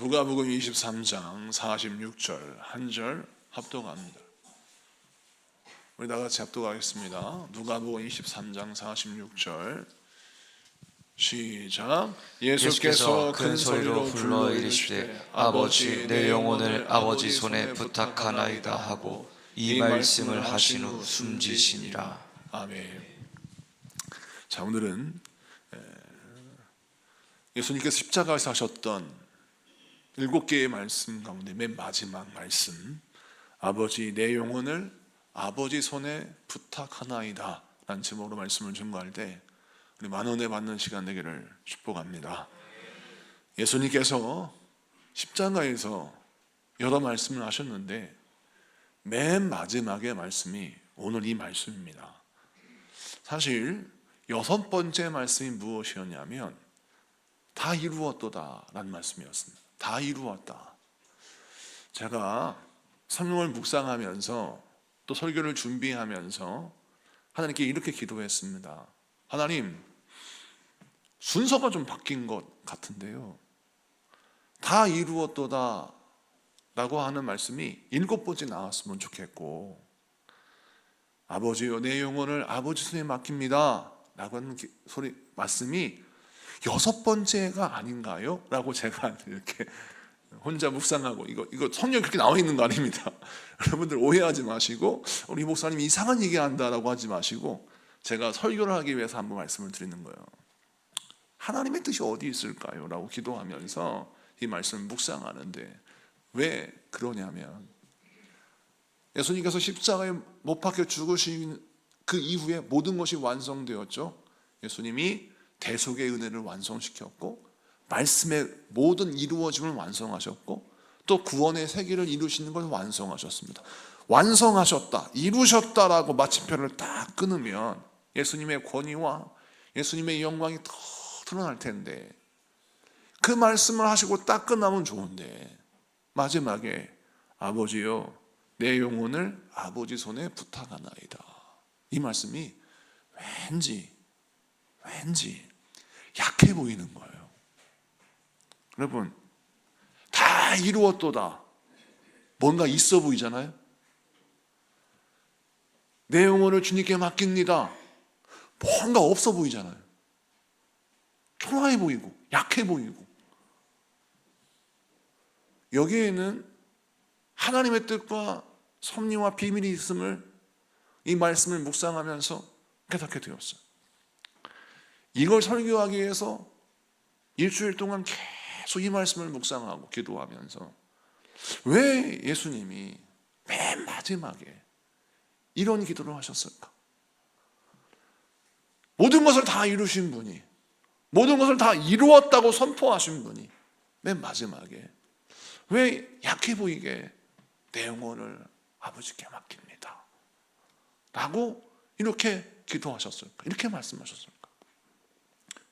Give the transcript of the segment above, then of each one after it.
누가복음 23장 46절 한 절 합독합니다. 우리 다 같이 합독하겠습니다. 누가복음 23장 46절 시작. 예수께서 큰 소리로 불러 이르시되 아버지 내 영혼을 아버지 손에 부탁하나이다 하고 이 말씀을 하신 후 숨지시니라. 아멘. 자, 오늘은 예수님께서 십자가에서 하셨던 7개의 말씀 가운데 맨 마지막 말씀, 아버지 내 영혼을 아버지 손에 부탁하나이다 라는 제목으로 말씀을 증거할 때 우리 많은 은혜 받는 시간 되기를 축복합니다. 예수님께서 십자가에서 여러 말씀을 하셨는데 맨 마지막의 말씀이 오늘 이 말씀입니다. 사실 6번째 말씀이 무엇이었냐면 다 이루었도다 라는 말씀이었습니다. 다 이루었다. 제가 성경을 묵상하면서 또 설교를 준비하면서 하나님께 이렇게 기도했습니다. 하나님, 순서가 좀 바뀐 것 같은데요, 다 이루었도다 라고 하는 말씀이 7번째 나왔으면 좋겠고, 아버지요 내 영혼을 아버지 손에 맡깁니다 라고 하는 말씀이 6번째가 아닌가요? 라고 제가 이렇게 혼자 묵상하고, 이거 성경에 그렇게 나와 있는 거 아닙니다. 여러분들 오해하지 마시고, 우리 목사님이 이상한 얘기한다라고 하지 마시고, 제가 설교를 하기 위해서 한번 말씀을 드리는 거예요. 하나님의 뜻이 어디 있을까요? 라고 기도하면서 이 말씀을 묵상하는데, 왜 그러냐면 예수님께서 십자가에 못 박혀 죽으신 그 이후에 모든 것이 완성되었죠. 예수님이 대속의 은혜를 완성시켰고, 말씀의 모든 이루어짐을 완성하셨고, 또 구원의 세계를 이루시는 걸 완성하셨습니다. 완성하셨다, 이루셨다라고 마침표를 딱 끊으면 예수님의 권위와 예수님의 영광이 더 드러날 텐데, 그 말씀을 하시고 딱 끝나면 좋은데 마지막에 아버지요 내 영혼을 아버지 손에 부탁하나이다, 이 말씀이 왠지 약해 보이는 거예요. 여러분, 다 이루었도다, 뭔가 있어 보이잖아요. 내 영혼을 주님께 맡깁니다, 뭔가 없어 보이잖아요. 초라해 보이고 약해 보이고. 여기에는 하나님의 뜻과 섭리와 비밀이 있음을 이 말씀을 묵상하면서 깨닫게 되었어요. 이걸 설교하기 위해서 일주일 동안 계속 이 말씀을 묵상하고 기도하면서 왜 예수님이 맨 마지막에 이런 기도를 하셨을까? 모든 것을 다 이루신 분이, 모든 것을 다 이루었다고 선포하신 분이 맨 마지막에 왜 약해 보이게 내 영혼을 아버지께 맡깁니다 라고 이렇게 기도하셨을까? 이렇게 말씀하셨을까?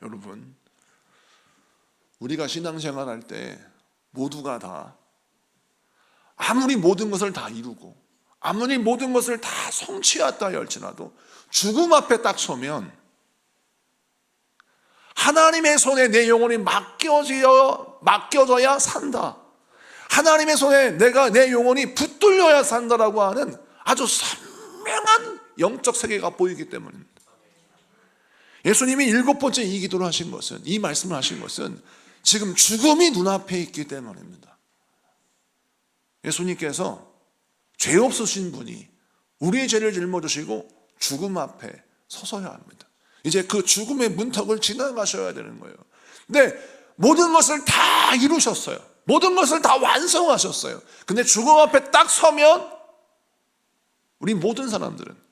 여러분, 우리가 신앙생활할 때 모두가 다 아무리 모든 것을 다 이루고 아무리 모든 것을 다 성취했다 할지라도 죽음 앞에 딱 서면 하나님의 손에 내 영혼이 맡겨져야 산다, 하나님의 손에 내 영혼이 붙들려야 산다라고 하는 아주 선명한 영적 세계가 보이기 때문입니다. 예수님이 7번째 이 기도를 하신 것은, 이 말씀을 하신 것은 지금 죽음이 눈앞에 있기 때문입니다. 예수님께서 죄 없으신 분이 우리의 죄를 짊어지시고 죽음 앞에 서서야 합니다. 이제 그 죽음의 문턱을 지나가셔야 되는 거예요. 근데 모든 것을 다 이루셨어요. 모든 것을 다 완성하셨어요. 근데 죽음 앞에 딱 서면 우리 모든 사람들은,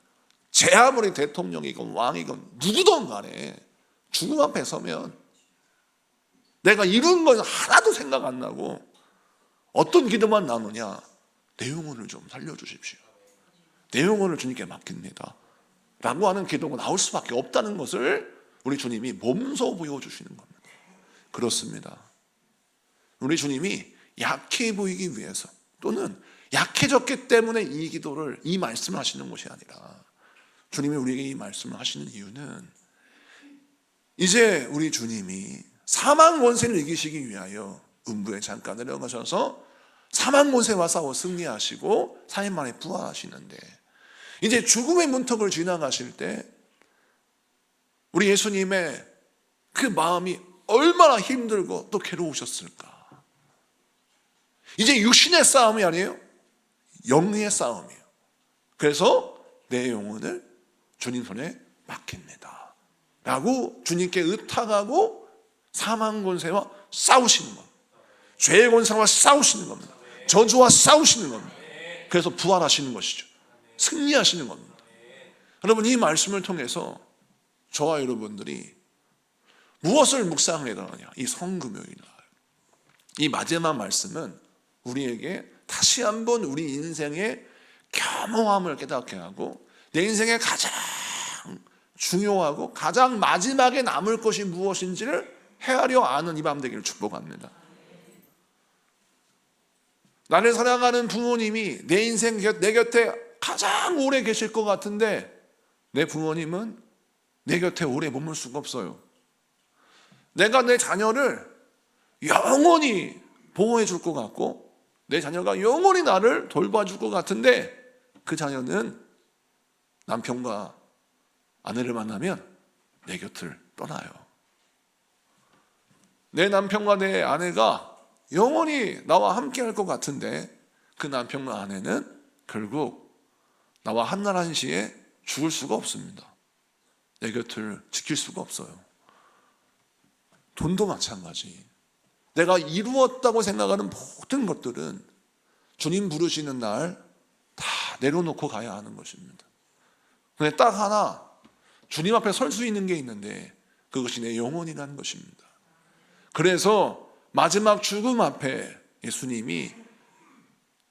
제 아무리 대통령이건 왕이건 누구든 간에 죽음 앞에 서면 내가 이룬 건 하나도 생각 안 나고 어떤 기도만 나누냐, 내 영혼을 좀 살려주십시오, 내 영혼을 주님께 맡깁니다 라고 하는 기도가 나올 수밖에 없다는 것을 우리 주님이 몸소 보여주시는 겁니다. 그렇습니다. 우리 주님이 약해 보이기 위해서, 또는 약해졌기 때문에 이 기도를, 이 말씀을 하시는 것이 아니라, 주님이 우리에게 이 말씀을 하시는 이유는 이제 우리 주님이 사망 원세를 이기시기 위하여 음부에 잠깐 내려가셔서 사망 권세와 싸워 승리하시고 3일 만에 부활하시는데, 이제 죽음의 문턱을 지나가실 때 우리 예수님의 그 마음이 얼마나 힘들고 또 괴로우셨을까. 이제 육신의 싸움이 아니에요, 영의 싸움이에요. 그래서 내 영혼을 주님 손에 맡깁니다 라고 주님께 의탁하고 사망 권세와 싸우시는 겁니다. 죄의 권세와 싸우시는 겁니다. 저주와 싸우시는 겁니다. 그래서 부활하시는 것이죠. 승리하시는 겁니다. 여러분, 이 말씀을 통해서 저와 여러분들이 무엇을 묵상해야 되느냐, 이 성금요일 날 이 마지막 말씀은 우리에게 다시 한번 우리 인생의 겸허함을 깨닫게 하고, 내 인생의 가장 중요하고 가장 마지막에 남을 것이 무엇인지를 헤아려 아는 이 밤 되기를 축복합니다. 나를 사랑하는 부모님이 내 인생 내 곁에 가장 오래 계실 것 같은데 내 부모님은 내 곁에 오래 머물 수가 없어요. 내가 내 자녀를 영원히 보호해 줄 것 같고 내 자녀가 영원히 나를 돌봐줄 것 같은데 그 자녀는 남편과 아내를 만나면 내 곁을 떠나요. 내 남편과 내 아내가 영원히 나와 함께 할 것 같은데 그 남편과 아내는 결국 나와 한날 한시에 죽을 수가 없습니다. 내 곁을 지킬 수가 없어요. 돈도 마찬가지. 내가 이루었다고 생각하는 모든 것들은 주님 부르시는 날 다 내려놓고 가야 하는 것입니다. 근데 딱 하나 주님 앞에 설 수 있는 게 있는데 그것이 내 영혼이라는 것입니다. 그래서 마지막 죽음 앞에 예수님이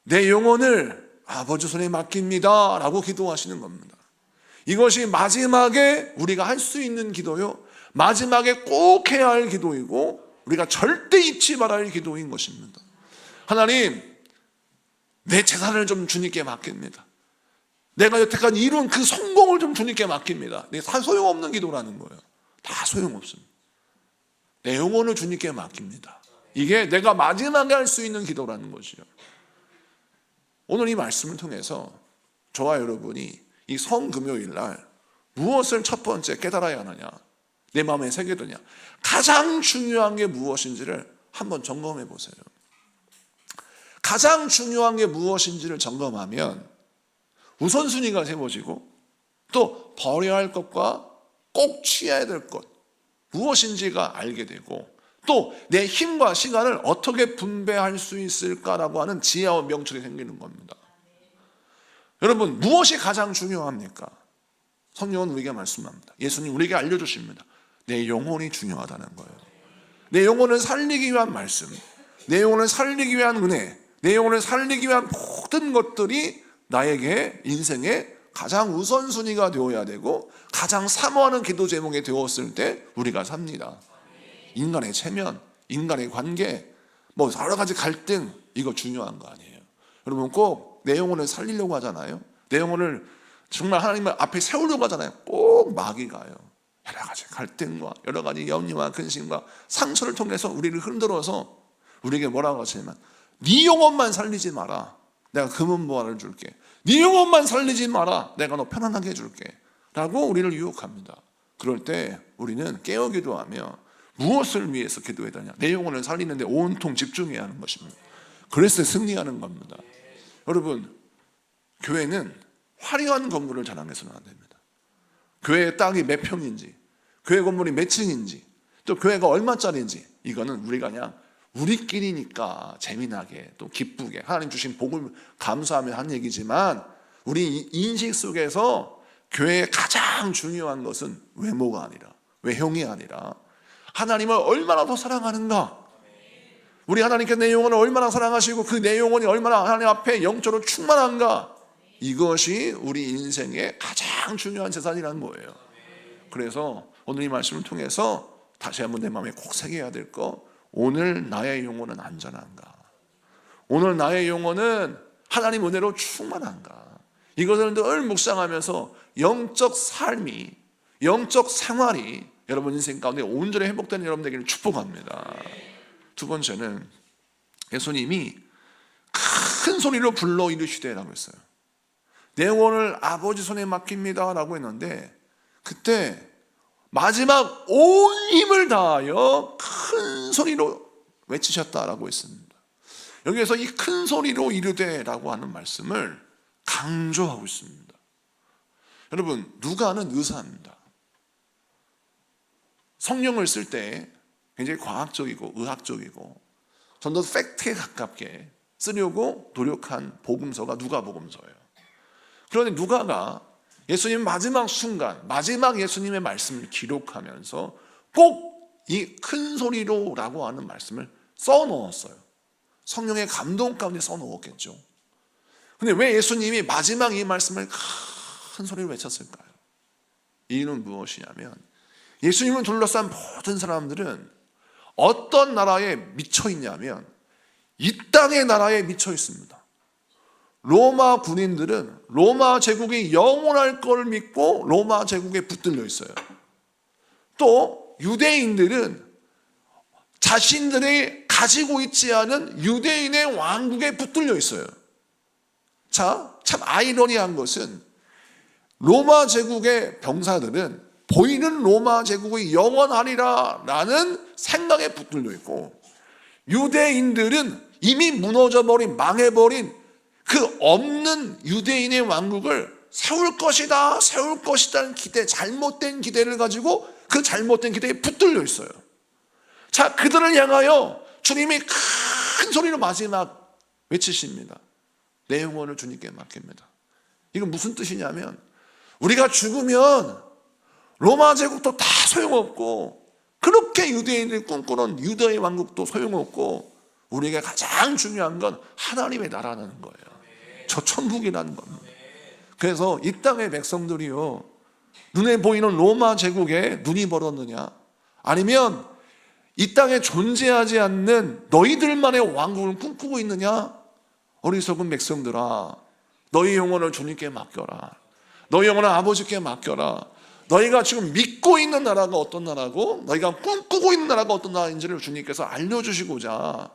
내 영혼을 아버지 손에 맡깁니다 라고 기도하시는 겁니다. 이것이 마지막에 우리가 할 수 있는 기도요, 마지막에 꼭 해야 할 기도이고 우리가 절대 잊지 말아야 할 기도인 것입니다. 하나님, 내 재산을 좀 주님께 맡깁니다. 내가 여태까지 이룬 그 성공을 좀 주님께 맡깁니다. 다 소용없는 기도라는 거예요. 다 소용없습니다. 내 영혼을 주님께 맡깁니다. 이게 내가 마지막에 할 수 있는 기도라는 것이요. 오늘 이 말씀을 통해서 저와 여러분이 이 성금요일 날 무엇을 첫 번째 깨달아야 하느냐, 내 마음에 새겨두냐, 가장 중요한 게 무엇인지를 한번 점검해 보세요. 가장 중요한 게 무엇인지를 점검하면 우선순위가 세워지고 또 버려야 할 것과 꼭 취해야 될 것 무엇인지가 알게 되고 또 내 힘과 시간을 어떻게 분배할 수 있을까라고 하는 지혜와 명철이 생기는 겁니다. 여러분, 무엇이 가장 중요합니까? 성경은 우리에게 말씀합니다. 예수님 우리에게 알려주십니다. 내 영혼이 중요하다는 거예요. 내 영혼을 살리기 위한 말씀, 내 영혼을 살리기 위한 은혜, 내 영혼을 살리기 위한 모든 것들이 나에게 인생의 가장 우선순위가 되어야 되고 가장 사모하는 기도 제목이 되었을 때 우리가 삽니다. 인간의 체면, 인간의 관계, 뭐 여러 가지 갈등, 이거 중요한 거 아니에요. 여러분, 꼭 내 영혼을 살리려고 하잖아요. 내 영혼을 정말 하나님 앞에 세우려고 하잖아요. 꼭 마귀 가요. 여러 가지 갈등과 여러 가지 염려와 근심과 상처를 통해서 우리를 흔들어서 우리에게 뭐라고 하시냐면 네 영혼만 살리지 마라, 내가 금은보화를 줄게. 네 영혼만 살리지 마라, 내가 너 편안하게 해줄게 라고 우리를 유혹합니다. 그럴 때 우리는 깨어 기도하며 무엇을 위해서 기도해야 되냐, 내 영혼을 살리는데 온통 집중해야 하는 것입니다. 그래서 승리하는 겁니다. 여러분, 교회는 화려한 건물을 자랑해서는 안 됩니다. 교회의 땅이 몇 평인지, 교회 건물이 몇 층인지, 또 교회가 얼마짜리인지, 이거는 우리가 그냥 우리끼리니까 재미나게 또 기쁘게 하나님 주신 복을 감사하며 한 얘기지만, 우리 인식 속에서 교회의 가장 중요한 것은 외모가 아니라, 외형이 아니라 하나님을 얼마나 더 사랑하는가, 우리 하나님께 내 영혼을 얼마나 사랑하시고 그 내 영혼이 얼마나 하나님 앞에 영적으로 충만한가, 이것이 우리 인생의 가장 중요한 재산이라는 거예요. 그래서 오늘 이 말씀을 통해서 다시 한번 내 마음에 꼭 새겨야 될 거, 오늘 나의 영혼은 안전한가, 오늘 나의 영혼은 하나님 은혜로 충만한가, 이것을 늘 묵상하면서 영적 삶이, 영적 생활이 여러분 인생 가운데 온전히 회복되는 여러분 되기를 축복합니다. 두 번째는 예수님이 큰 소리로 불러 이르시되라고 했어요. 내 영혼을 아버지 손에 맡깁니다 라고 했는데, 그때 마지막 온 힘을 다하여 큰 소리로 외치셨다라고 했습니다. 여기에서 이 큰 소리로 이르되 라고 하는 말씀을 강조하고 있습니다. 여러분, 누가는 의사입니다. 성령을 쓸 때 굉장히 과학적이고 의학적이고 좀 더 팩트에 가깝게 쓰려고 노력한 복음서가 누가복음서예요. 그런데 누가가 예수님 마지막 순간, 마지막 예수님의 말씀을 기록하면서 꼭 이 큰 소리로 라고 하는 말씀을 써넣었어요. 성령의 감동 가운데 써넣었겠죠. 근데 왜 예수님이 마지막 이 말씀을 큰 소리로 외쳤을까요? 이유는 무엇이냐면, 예수님을 둘러싼 모든 사람들은 어떤 나라에 미쳐 있냐면 이 땅의 나라에 미쳐 있습니다. 로마 군인들은 로마 제국이 영원할 걸 믿고 로마 제국에 붙들려 있어요. 또 유대인들은 자신들이 가지고 있지 않은 유대인의 왕국에 붙들려 있어요. 자, 참 아이러니한 것은 로마 제국의 병사들은 보이는 로마 제국이 영원하리라 라는 생각에 붙들려 있고, 유대인들은 이미 무너져버린, 망해버린 그 없는 유대인의 왕국을 세울 것이다 는 기대, 잘못된 기대를 가지고 그 잘못된 기대에 붙들려 있어요. 자, 그들을 향하여 주님이 큰 소리로 마지막 외치십니다. 내 영혼을 주님께 맡깁니다. 이건 무슨 뜻이냐면, 우리가 죽으면 로마 제국도 다 소용없고, 그렇게 유대인들이 꿈꾸는 유대의 왕국도 소용없고, 우리에게 가장 중요한 건 하나님의 나라라는 거예요. 저 천국이라는 겁니다. 그래서 이 땅의 백성들이요, 눈에 보이는 로마 제국에 눈이 멀었느냐, 아니면 이 땅에 존재하지 않는 너희들만의 왕국을 꿈꾸고 있느냐? 어리석은 백성들아, 너희 영혼을 주님께 맡겨라. 너희 영혼을 아버지께 맡겨라. 너희가 지금 믿고 있는 나라가 어떤 나라고, 너희가 꿈꾸고 있는 나라가 어떤 나라인지를 주님께서 알려주시고자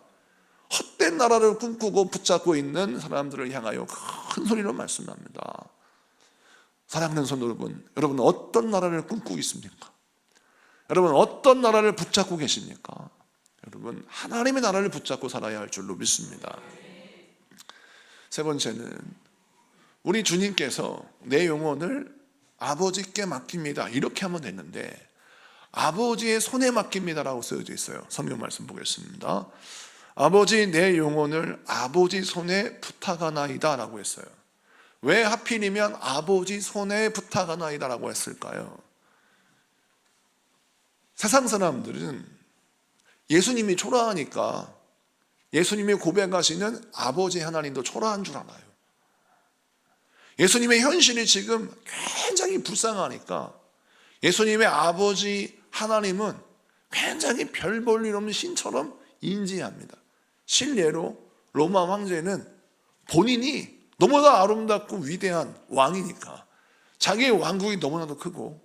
헛된 나라를 꿈꾸고 붙잡고 있는 사람들을 향하여 큰 소리로 말씀합니다. 사랑하는 성도 여러분, 여러분 어떤 나라를 꿈꾸고 있습니까? 여러분 어떤 나라를 붙잡고 계십니까? 여러분 하나님의 나라를 붙잡고 살아야 할 줄로 믿습니다. 세 번째는, 우리 주님께서 내 영혼을 아버지께 맡깁니다 이렇게 하면 됐는데, 아버지의 손에 맡깁니다라고 쓰여져 있어요. 성경 말씀 보겠습니다. 아버지 내 영혼을 아버지 손에 부탁하나이다 라고 했어요. 왜 하필이면 아버지 손에 부탁하나이다 라고 했을까요? 세상 사람들은 예수님이 초라하니까 예수님이 고백하시는 아버지 하나님도 초라한 줄 알아요. 예수님의 현실이 지금 굉장히 불쌍하니까 예수님의 아버지 하나님은 굉장히 별 볼 일 없는 신처럼 인지합니다. 실례로 로마 황제는 본인이 너무나 아름답고 위대한 왕이니까, 자기의 왕국이 너무나도 크고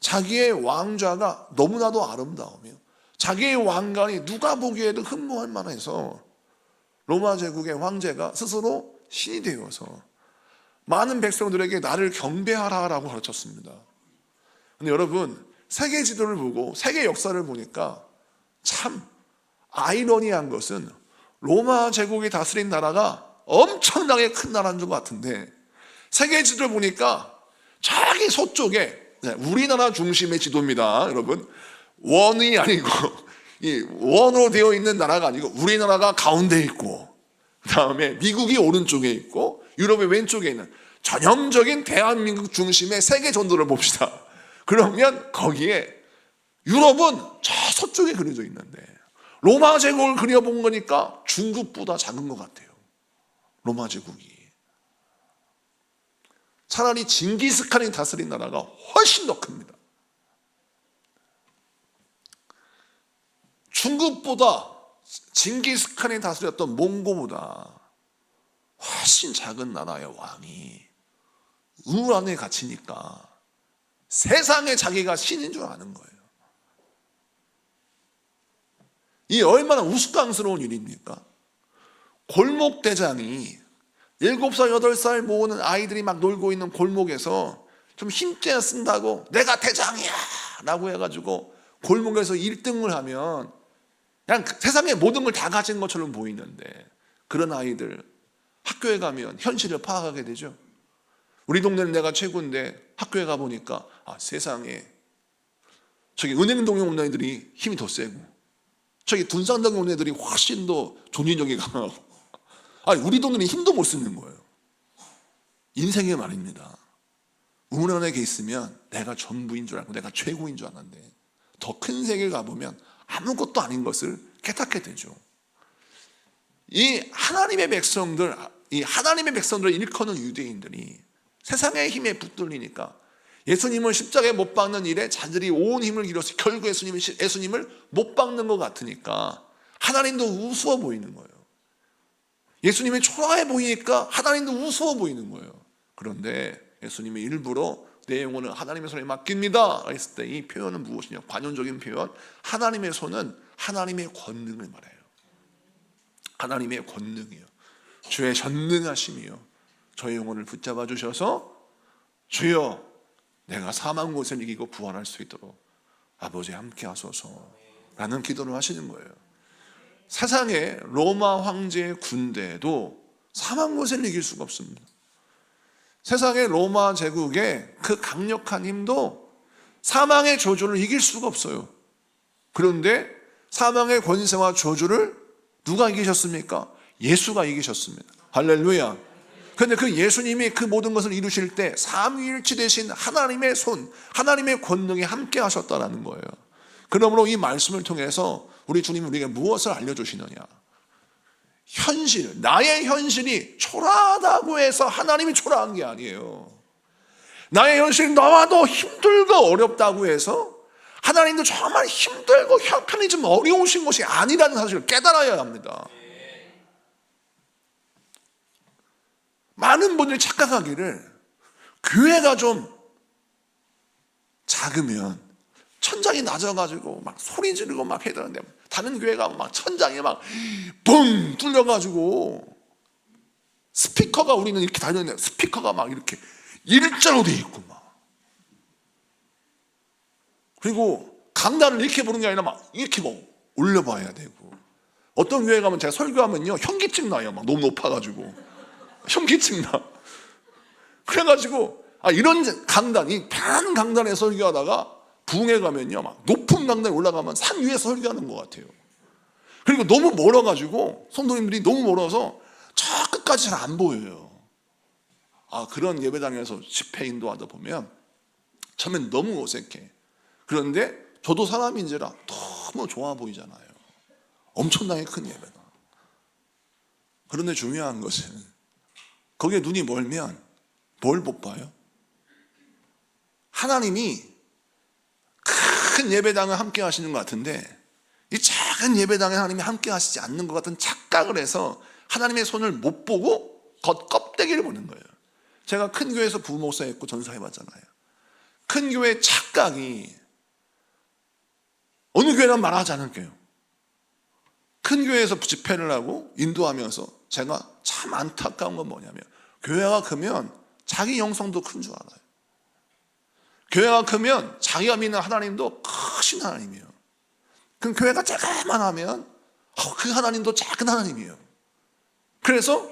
자기의 왕좌가 너무나도 아름다우며 자기의 왕관이 누가 보기에도 흠모할 만해서 로마 제국의 황제가 스스로 신이 되어서 많은 백성들에게 나를 경배하라라고 가르쳤습니다. 근데 여러분, 세계 지도를 보고 세계 역사를 보니까 참 아이러니한 것은 로마 제국이 다스린 나라가 엄청나게 큰 나라인 것 같은데, 세계 지도를 보니까 저기 서쪽에, 우리나라 중심의 지도입니다 여러분, 원이 아니고 이 원으로 되어 있는 나라가 아니고 우리나라가 가운데 있고, 그 다음에 미국이 오른쪽에 있고 유럽의 왼쪽에 있는 전형적인 대한민국 중심의 세계 전도를 봅시다. 그러면 거기에 유럽은 저 서쪽에 그려져 있는데, 로마 제국을 그려본 거니까 중국보다 작은 것 같아요. 로마 제국이. 차라리 징기스칸이 다스린 나라가 훨씬 더 큽니다. 중국보다, 징기스칸이 다스렸던 몽고보다 훨씬 작은 나라의 왕이 우물 안에 갇히니까 세상에 자기가 신인 줄 아는 거예요. 이 얼마나 우스꽝스러운 일입니까? 골목대장이 7살, 8살 모으는 아이들이 막 놀고 있는 골목에서 좀 힘빼어 쓴다고 내가 대장이야 라고 해가지고 골목에서 1등을 하면 그냥 세상의 모든 걸 다 가진 것처럼 보이는데, 그런 아이들 학교에 가면 현실을 파악하게 되죠. 우리 동네는 내가 최고인데 학교에 가보니까 세상에 저기 은행동에 온 애들이 힘이 더 세고 저기 둔산동에 온 애들이 훨씬 더 존인력이 강하고, 우리 동네는 힘도 못 쓰는 거예요. 인생의 말입니다. 우물안에 있으면 내가 전부인 줄 알고 내가 최고인 줄 알았는데 더 큰 세계에 가보면 아무것도 아닌 것을 깨닫게 되죠. 이 하나님의 백성들을 일컫는 유대인들이 세상의 힘에 붙들리니까 예수님을 십자가에 못 박는 일에 자들이 온 힘을 기울여서 결국 예수님을 못 박는 것 같으니까 하나님도 우스워 보이는 거예요. 예수님이 초라해 보이니까 하나님도 우스워 보이는 거예요. 그런데 예수님이 일부러 내 영혼을 하나님의 손에 맡깁니다 했을 때 이 표현은 무엇이냐? 관용적인 표현, 하나님의 손은 하나님의 권능을 말해요. 하나님의 권능이요, 주의 전능하심이요, 저의 영혼을 붙잡아 주셔서 주여 내가 사망 곳을 이기고 부활할 수 있도록 아버지 함께 하소서 라는 기도를 하시는 거예요. 세상의 로마 황제의 군대에도 사망 곳을 이길 수가 없습니다. 세상의 로마 제국의 그 강력한 힘도 사망의 저주를 이길 수가 없어요. 그런데 사망의 권세와 저주를 누가 이기셨습니까? 예수가 이기셨습니다. 할렐루야. 그런데 그 예수님이 그 모든 것을 이루실 때 삼위일체 되신 하나님의 손, 하나님의 권능이 함께 하셨다라는 거예요. 그러므로 이 말씀을 통해서 우리 주님이 우리에게 무엇을 알려주시느냐? 현실, 나의 현실이 초라하다고 해서 하나님이 초라한 게 아니에요. 나의 현실이 너와도 힘들고 어렵다고 해서 하나님도 정말 힘들고 형편이 좀 어려우신 것이 아니라는 사실을 깨달아야 합니다. 많은 분들이 착각하기를 교회가 좀 작으면 천장이 낮아가지고 막 소리 지르고 막 해야 되는데, 다른 교회 가면 막 천장이 막 붕 뚫려가지고 스피커가, 우리는 이렇게 다니는데 스피커가 막 이렇게 일자로 돼 있고 막, 그리고 강단을 이렇게 보는 게 아니라 막 이렇게 막 올려봐야 되고, 어떤 교회 가면 제가 설교하면요 현기증 나요. 막 너무 높아가지고 현기증 나. 그래가지고 이런 강단, 이 편한 강단에 설교하다가 부흥회 가면요 막 높은 강단에 올라가면 산 위에서 설교하는 것 같아요. 그리고 너무 멀어가지고 성도님들이 너무 멀어서 저 끝까지 잘 안 보여요. 그런 예배당에서 집회 인도하다 보면 처음엔 너무 어색해. 그런데 저도 사람인지라 너무 좋아 보이잖아요. 엄청나게 큰 예배당. 그런데 중요한 것은 거기에 눈이 멀면 뭘 못 봐요? 하나님이 큰 예배당을 함께 하시는 것 같은데 이 작은 예배당에 하나님이 함께 하시지 않는 것 같은 착각을 해서 하나님의 손을 못 보고 겉껍데기를 보는 거예요. 제가 큰 교회에서 부목사 했고 전사해봤잖아요. 큰 교회의 착각이, 어느 교회는 말하지 않을게요. 큰 교회에서 집회를 하고 인도하면서 제가 참 안타까운 건 뭐냐면, 교회가 크면 자기 영성도 큰 줄 알아요. 교회가 크면 자기가 믿는 하나님도 크신 하나님이에요. 그럼 교회가 작게만 하면 그 하나님도 작은 하나님이에요. 그래서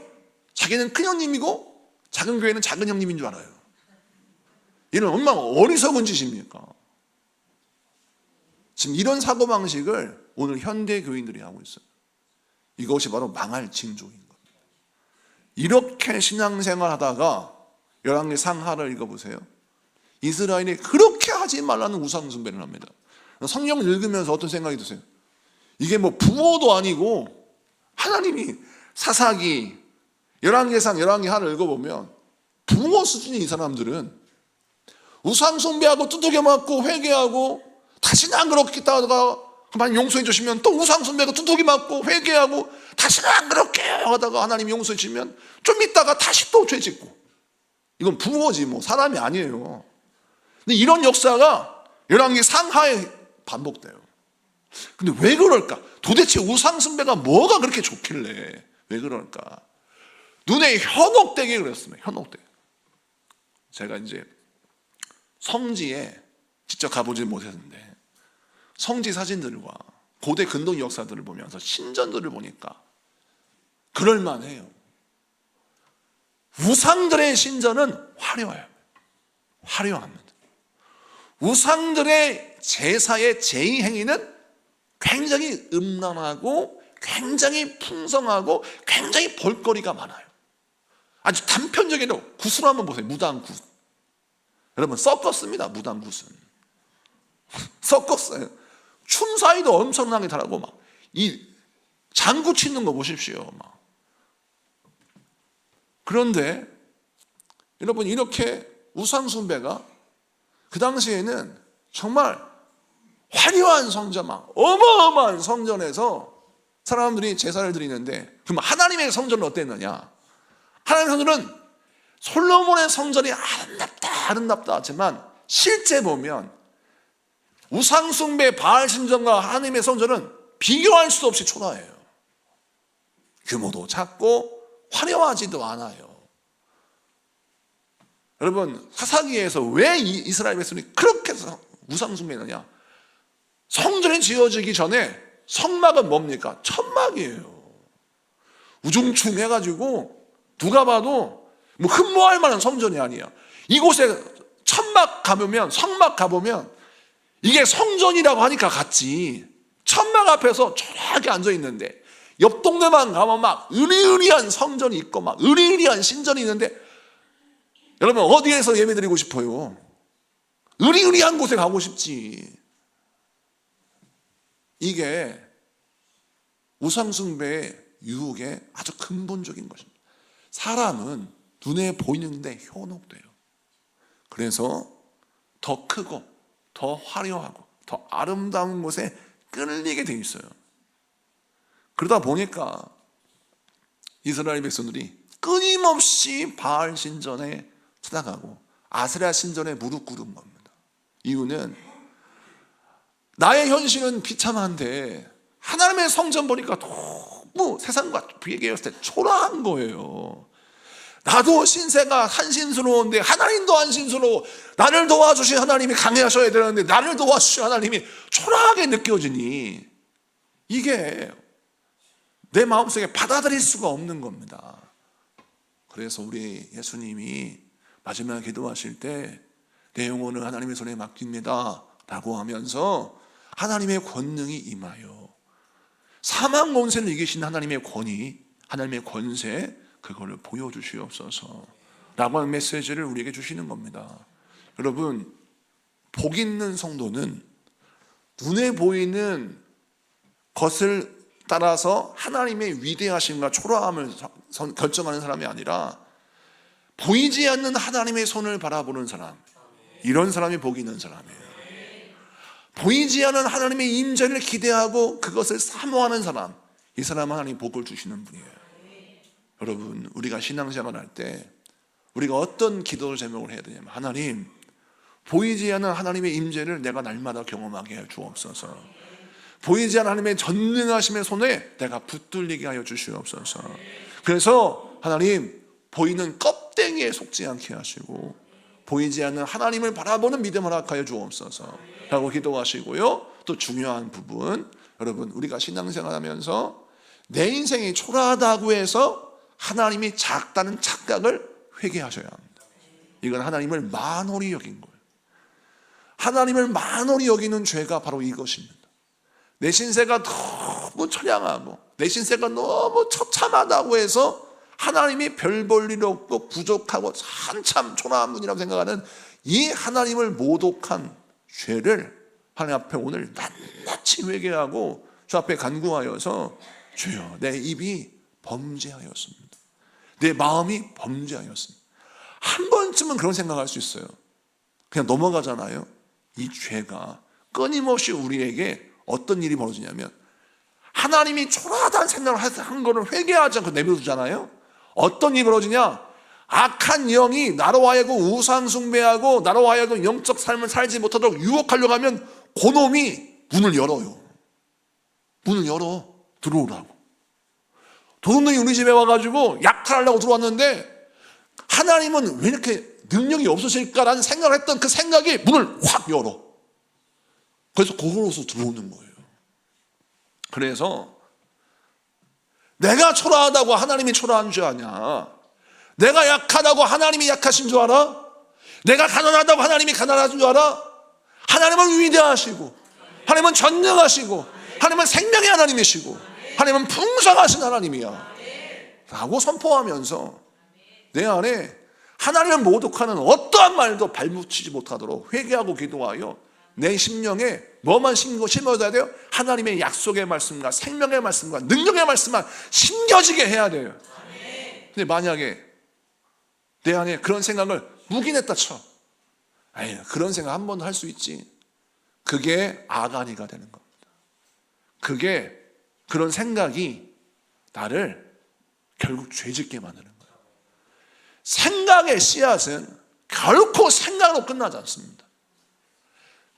자기는 큰 형님이고 작은 교회는 작은 형님인 줄 알아요. 이는 얼마나 어리석은 짓입니까? 지금 이런 사고방식을 오늘 현대 교인들이 하고 있어요. 이것이 바로 망할 징조인 겁니다. 이렇게 신앙생활 하다가 열왕기상 하를 읽어보세요. 이스라엘이 그렇게 하지 말라는 우상 숭배를 합니다. 성경을 읽으면서 어떤 생각이 드세요? 이게 뭐 부모도 아니고, 하나님이 사사기, 열왕기상, 열왕기하를 읽어보면 부모 수준이, 이 사람들은 우상 숭배하고 두들겨 맞고 회개하고 다시는 안 그렇겠다가 하나님 용서해 주시면 또 우상 숭배하고 두들겨 맞고 회개하고 다시는 안 그렇게 하다가 하나님 용서해 주시면 좀 있다가 다시 또 죄 짓고. 이건 부모지 뭐 사람이 아니에요. 근데 이런 역사가 열왕기상 하에 반복돼요. 근데 왜 그럴까? 도대체 우상 숭배가 뭐가 그렇게 좋길래 왜 그럴까? 눈에 현혹되게 그랬습니다. 현혹되게. 제가 이제 성지에 직접 가보지 못했는데 성지 사진들과 고대 근동 역사들을 보면서 신전들을 보니까 그럴만해요. 우상들의 신전은 화려해요. 화려합니다. 우상들의 제사의 제의행위는 굉장히 음란하고 굉장히 풍성하고 굉장히 볼거리가 많아요. 아주 단편적인 굿을 한번 보세요. 무당굿. 여러분 섞었습니다. 무당굿은 섞었어요. 춤사위도 엄청나게 잘하고 막 이 장구 치는 거 보십시오. 막. 그런데 여러분 이렇게 우상 숭배가 그 당시에는 정말 화려한 성전, 막 어마어마한 성전에서 사람들이 제사를 드리는데, 그럼 하나님의 성전은 어땠느냐? 하나님의 성전은 솔로몬의 성전이 아름답다 하지만 실제 보면 우상 숭배 바알 신전과 하나님의 성전은 비교할 수 없이 초라해요. 규모도 작고 화려하지도 않아요. 여러분 사사기에서 왜 이스라엘 백성이 그렇게 우상 숭배했느냐? 성전이 지어지기 전에 성막은 뭡니까? 천막이에요. 우중충해가지고 누가 봐도 뭐 흠모할 만한 성전이 아니야. 이곳에 천막 가보면, 성막 가보면 이게 성전이라고 하니까 같지. 천막 앞에서 조용하게 앉아있는데 옆 동네만 가면 막 으리으리한 성전이 있고 막 으리으리한 신전이 있는데, 여러분 어디에서 예배드리고 싶어요? 으리으리한 곳에 가고 싶지. 이게 우상숭배의 유혹의 아주 근본적인 것입니다. 사람은 눈에 보이는데 현혹돼요. 그래서 더 크고 더 화려하고 더 아름다운 곳에 끌리게 돼 있어요. 그러다 보니까 이스라엘 백성들이 끊임없이 바알 신전에 찾아가고 아세라 신전에 무릎 꿇은 겁니다. 이유는 나의 현실은 비참한데 하나님의 성전 보니까 너무 세상과 비교했을 때 초라한 거예요. 나도 신세가 한신스러운데 하나님도 한신스러워. 나를 도와주신 하나님이 강해하셔야 되는데 나를 도와주신 하나님이 초라하게 느껴지니 이게 내 마음속에 받아들일 수가 없는 겁니다. 그래서 우리 예수님이 마지막 기도하실 때 내 영혼을 하나님의 손에 맡깁니다 라고 하면서 하나님의 권능이 임하여 사망 권세를 이기신 하나님의 권위, 하나님의 권세, 그거를 보여주시옵소서 라고 하는 메시지를 우리에게 주시는 겁니다. 여러분 복 있는 성도는 눈에 보이는 것을 따라서 하나님의 위대하심과 초라함을 결정하는 사람이 아니라 보이지 않는 하나님의 손을 바라보는 사람, 이런 사람이 복 있는 사람이에요. 보이지 않는 하나님의 임재를 기대하고 그것을 사모하는 사람, 이 사람은 하나님 복을 주시는 분이에요. 여러분 우리가 신앙생활 할 때 우리가 어떤 기도 제목을 해야 되냐면, 하나님 보이지 않는 하나님의 임재를 내가 날마다 경험하게 해 주옵소서. 보이지 않는 하나님의 전능하심의 손에 내가 붙들리게 하여 주시옵소서. 그래서 하나님 보이는 껍데기에 속지 않게 하시고 보이지 않는 하나님을 바라보는 믿음을 허락하여 주옵소서 라고 기도하시고요. 또 중요한 부분, 여러분 우리가 신앙생활하면서 내 인생이 초라하다고 해서 하나님이 작다는 착각을 회개하셔야 합니다. 이건 하나님을 만홀히 여긴 거예요. 하나님을 만홀히 여기는 죄가 바로 이것입니다. 내 신세가 너무 처량하고 내 신세가 너무 처참하다고 해서 하나님이 별 볼 일 없고 부족하고 한참 초라한 분이라고 생각하는 이 하나님을 모독한 죄를 하나님 앞에 오늘 낱낱이 회개하고 주 앞에 간구하여서, 주여 내 입이 범죄하였습니다. 내 마음이 범죄하였습니다. 한 번쯤은 그런 생각할 수 있어요. 그냥 넘어가잖아요. 이 죄가 끊임없이 우리에게 어떤 일이 벌어지냐면, 하나님이 초라하다는 생각을 한 거를 회개하지 않고 내버려두잖아요. 어떤 일이 벌어지냐? 악한 영이 나로 하여금 우상 숭배하고 나로 하여금 영적 삶을 살지 못하도록 유혹하려고 하면 그놈이 문을 열어요. 문을 열어 들어오라고. 도둑놈이 우리 집에 와가지고 약탈하려고 들어왔는데 하나님은 왜 이렇게 능력이 없으실까라는 생각을 했던 그 생각이 문을 확 열어. 그래서 그걸로서 들어오는 거예요. 그래서 내가 초라하다고 하나님이 초라한 줄 아냐? 내가 약하다고 하나님이 약하신 줄 알아? 내가 가난하다고 하나님이 가난하신 줄 알아? 하나님은 위대하시고, 하나님은 전능하시고, 하나님은 생명의 하나님이시고, 하나님은 풍성하신 하나님이야 라고 선포하면서 내 안에 하나님을 모독하는 어떠한 말도 발붙이지 못하도록 회개하고 기도하여 내 심령에 뭐만 심어줘야 돼요? 하나님의 약속의 말씀과 생명의 말씀과 능력의 말씀만 심겨지게 해야 돼요. 근데 만약에 내 안에 그런 생각을 묵인했다 쳐. 아니, 그런 생각 한 번 할 수 있지. 그게 아가니가 되는 겁니다. 그게 그런 생각이 나를 결국 죄짓게 만드는 거예요. 생각의 씨앗은 결코 생각으로 끝나지 않습니다.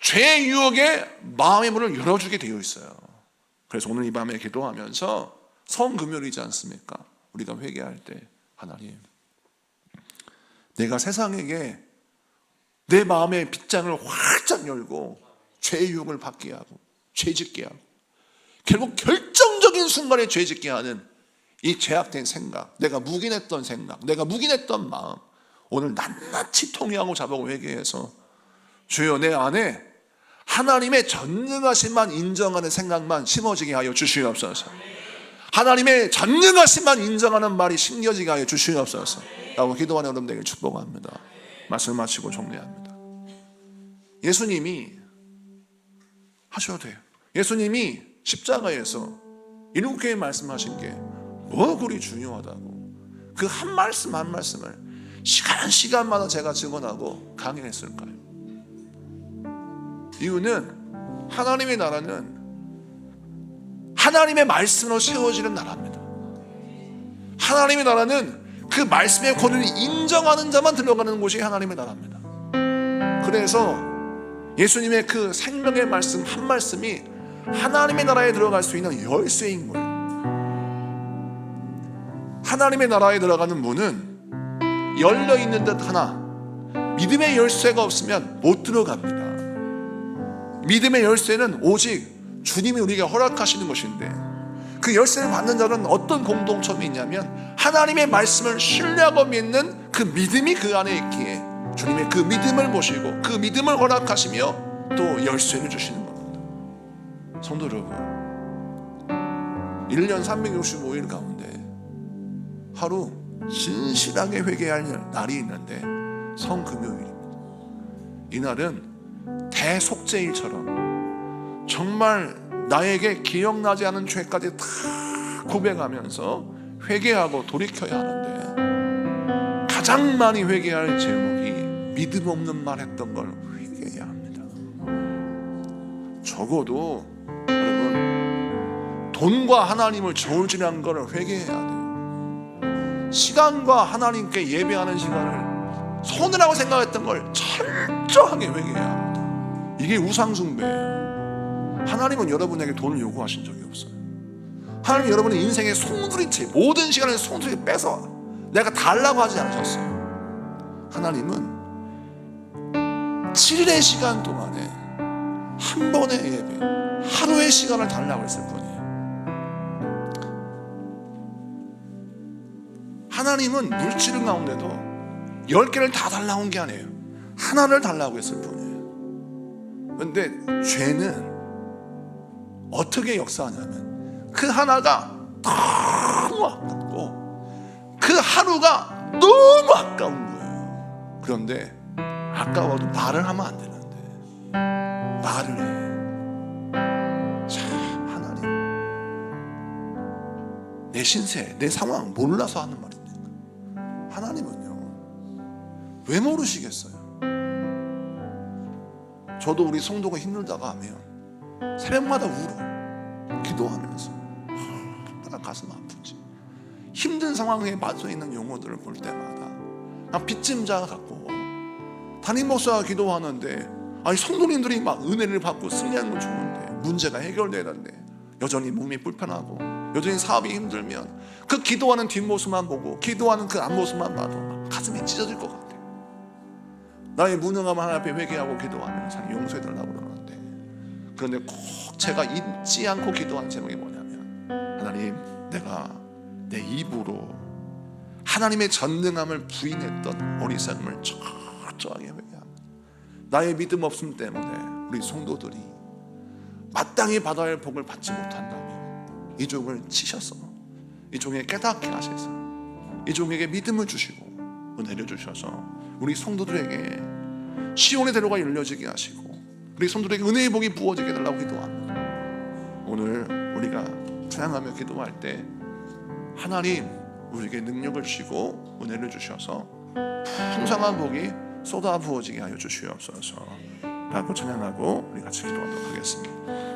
죄의 유혹에 마음의 문을 열어주게 되어 있어요. 그래서 오늘 이 밤에 기도하면서 성금요일이지 않습니까? 우리가 회개할 때 하나님, 내가 세상에게 내 마음의 빗장을 활짝 열고 죄의 유혹을 받게 하고 죄짓게 하고 결국 결정적인 순간에 죄짓게 하는 이 죄악된 생각, 내가 묵인했던 생각, 내가 묵인했던 마음, 오늘 낱낱이 통회하고 자복을 회개해서 주여 내 안에 하나님의 전능하심만 인정하는 생각만 심어지게 하여 주시옵소서. 하나님의 전능하심만 인정하는 말이 심겨지게 하여 주시옵소서 라고 기도하는 여러분들에게 축복합니다. 말씀을 마치고 정리합니다. 예수님이 하셔도 돼요. 예수님이 십자가에서 7개의 말씀하신 게 뭐 그리 중요하다고 그 한 말씀 한 말씀을 시간마다 제가 증언하고 강의했을까요? 이유는 하나님의 나라는 하나님의 말씀으로 세워지는 나라입니다. 하나님의 나라는 그 말씀의 권위를 인정하는 자만 들어가는 곳이 하나님의 나라입니다. 그래서 예수님의 그 생명의 말씀 한 말씀이 하나님의 나라에 들어갈 수 있는 열쇠인 거예요. 하나님의 나라에 들어가는 문은 열려있는 듯 하나 믿음의 열쇠가 없으면 못 들어갑니다. 믿음의 열쇠는 오직 주님이 우리에게 허락하시는 것인데 그 열쇠를 받는 자는 어떤 공동점이 있냐면 하나님의 말씀을 신뢰하고 믿는 그 믿음이 그 안에 있기에 주님의 그 믿음을 보시고 그 믿음을 허락하시며 또 열쇠를 주시는 겁니다. 성도 여러분, 1년 365일 가운데 하루 진실하게 회개할 날이 있는데 성금요일입니다. 이날은 대속죄일처럼 정말 나에게 기억나지 않은 죄까지 다 고백하면서 회개하고 돌이켜야 하는데 가장 많이 회개할 제목이 믿음 없는 말 했던 걸 회개해야 합니다. 적어도 여러분 돈과 하나님을 저울질한 걸 회개해야 돼요. 시간과 하나님께 예배하는 시간을 손해라고 생각했던 걸 철저하게 회개해야 합니다. 이게 우상숭배예요. 하나님은 여러분에게 돈을 요구하신 적이 없어요. 하나님은 여러분의 인생의 송두리째 모든 시간을 송두리째 뺏어 내가 달라고 하지 않으셨어요. 하나님은 7일의 시간 동안에 한 번의 예배, 하루의 시간을 달라고 했을 뿐이에요. 하나님은 물질 가운데도 10개를 다 달라고 한 게 아니에요. 하나를 달라고 했을 뿐이에요. 그런데 죄는 어떻게 역사하냐면 그 하나가 너무 아깝고 그 하루가 너무 아까운 거예요. 그런데 아까워도 말을 하면 안 되는데 말을 해. 자, 하나님 내 신세, 내 상황 몰라서 하는 말입니까? 하나님은요 왜 모르시겠어요? 저도 우리 성도가 힘들다가 하면 새벽마다 울어. 기도하면서 내가 가슴 아프지. 힘든 상황에 빠져 있는 영혼들을 볼 때마다 난 빚짐자 같고 담임 목사가 기도하는데 아니 성도님들이 막 은혜를 받고 승리하는 건 좋은데 문제가 해결되는데 여전히 몸이 불편하고 여전히 사업이 힘들면 그 기도하는 뒷모습만 보고 기도하는 그 앞모습만 봐도 가슴이 찢어질 것 같아요. 나의 무능함을 하나님 앞에 회개하고 기도하면서 용서해달라고 그러는데, 그런데 꼭 제가 잊지 않고 기도하는 제목이 뭐냐면, 하나님, 내가 내 입으로 하나님의 전능함을 부인했던 어리석음을 철저하게 회개합니다. 나의 믿음 없음 때문에 우리 성도들이 마땅히 받아야 할 복을 받지 못한다면 이 종을 치셔서 이 종에게 깨닫게 하셔서 이 종에게 믿음을 주시고 은혜를 주셔서 우리 성도들에게 시온의 대로가 열려지게 하시고 우리 성도들에게 은혜의 복이 부어지게 해달라고 기도합니다. 오늘 우리가 찬양하며 기도할 때 하나님 우리에게 능력을 주시고 은혜를 주셔서 풍성한 복이 쏟아 부어지게 하여 주시옵소서 라고 찬양하고 우리 같이 기도하도록 하겠습니다.